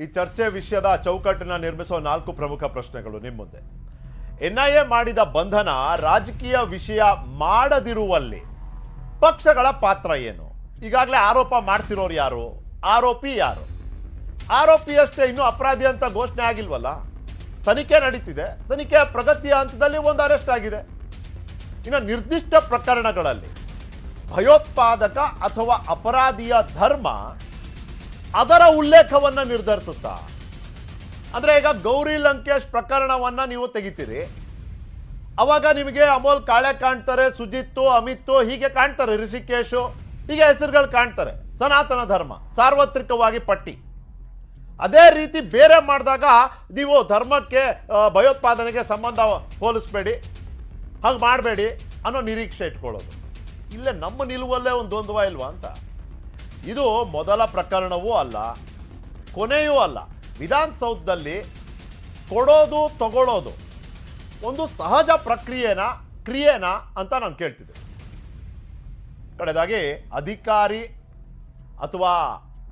ಈ ಚರ್ಚೆ ವಿಷಯದ ಚೌಕಟ್ಟನ್ನ ನಿರ್ಮಿಸುವ 4 ಪ್ರಮುಖ ಪ್ರಶ್ನೆಗಳು ನಿಮ್ಮ ಮುಂದೆ. NIA ಮಾಡಿದ ಬಂಧನ ರಾಜಕೀಯ ವಿಷಯ ಮಾಡದಿರುವಲ್ಲಿ ಪಕ್ಷಗಳ ಪಾತ್ರ ಏನು? ಈಗಾಗಲೇ ಆರೋಪ ಮಾಡ್ತಿರೋರು ಯಾರು? ಆರೋಪಿ ಯಾರು? ಆರೋಪಿಯಷ್ಟೇ, ಇನ್ನೂ ಅಪರಾಧಿ ಅಂತ ಘೋಷಣೆ ಆಗಿಲ್ವಲ್ಲ. ತನಿಖೆ ನಡೀತಿದೆ, ತನಿಖೆಯ ಪ್ರಗತಿಯ ಹಂತದಲ್ಲಿ ಒಂದು ಅರೆಸ್ಟ್ ಆಗಿದೆ. ಇನ್ನು ನಿರ್ದಿಷ್ಟ ಪ್ರಕರಣಗಳಲ್ಲಿ ಭಯೋತ್ಪಾದಕ ಅಥವಾ ಅಪರಾಧಿಯ ಧರ್ಮ ಅದರ ಉಲ್ಲೇಖವನ್ನು ನಿರ್ಧರಿಸುತ್ತಾ? ಅಂದ್ರೆ ಈಗ ಗೌರಿ ಲಂಕೇಶ್ ಪ್ರಕರಣವನ್ನ ನೀವು ತೆಗಿತೀರಿ, ಅವಾಗ ನಿಮಗೆ ಅಮೋಲ್ ಕಾಳೆ ಕಾಣ್ತಾರೆ, ಸುಜಿತ್ತು, ಅಮಿತ್ತು ಹೀಗೆ ಕಾಣ್ತಾರೆ, ರಿಷಿಕೇಶು ಹೀಗೆ ಹೆಸರುಗಳು ಕಾಣ್ತಾರೆ. ಸನಾತನ ಧರ್ಮ ಸಾರ್ವತ್ರಿಕವಾಗಿ ಪಟ್ಟಿ. ಅದೇ ರೀತಿ ಬೇರೆ ಮಾಡಿದಾಗ ನೀವು ಧರ್ಮಕ್ಕೆ ಭಯೋತ್ಪಾದನೆಗೆ ಸಂಬಂಧ ಹೋಲಿಸ್ಬೇಡಿ, ಹಾಗೆ ಮಾಡಬೇಡಿ ಅನ್ನೋ ನಿರೀಕ್ಷೆ ಇಟ್ಕೊಳ್ಳೋದು. ಇಲ್ಲೇ ನಮ್ಮ ನಿಲುವಲ್ಲೇ ಒಂದು ದ್ವಂದ್ವ ಇಲ್ವಾ ಅಂತ. ಇದು ಮೊದಲ ಪ್ರಕರಣವೂ ಅಲ್ಲ, ಕೊನೆಯೂ ಅಲ್ಲ. ವಿಧಾನಸೌಧದಲ್ಲಿ ಕೊಡೋದು ತಗೊಳ್ಳೋದು ಒಂದು ಸಹಜ ಕ್ರಿಯೆನಾ ಅಂತ ನಾನು ಕೇಳ್ತಿದ್ದೆ. ಕಡೆದಾಗಿ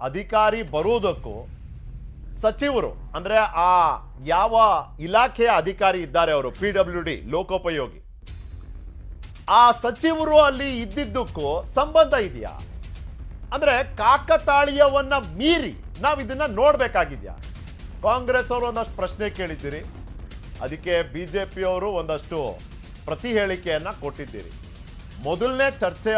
ಅಧಿಕಾರಿ ಬರುವುದಕ್ಕೂ ಸಚಿವರು ಅಂದರೆ ಆ ಯಾವ ಇಲಾಖೆಯ ಅಧಿಕಾರಿ ಇದ್ದಾರೆ ಅವರು, PWD ಲೋಕೋಪಯೋಗಿ, ಆ ಸಚಿವರು ಅಲ್ಲಿ ಇದ್ದಿದ್ದಕ್ಕೂ ಸಂಬಂಧ ಇದೆಯಾ? ಅಂದ್ರೆ ಕಾಕತಾಳೀಯವನ್ನ ಮೀರಿ ನಾವು ಇದನ್ನ ನೋಡ್ಬೇಕಾಗಿದ್ಯಾ? ಕಾಂಗ್ರೆಸ್ ಅವರು ಒಂದಷ್ಟು ಪ್ರಶ್ನೆ ಕೇಳಿದ್ದೀರಿ, ಅದಕ್ಕೆ BJP ಅವರು ಒಂದಷ್ಟು ಪ್ರತಿ ಹೇಳಿಕೆಯನ್ನ ಕೊಟ್ಟಿದ್ದೀರಿ. ಮೊದಲನೇ ಚರ್ಚೆಯ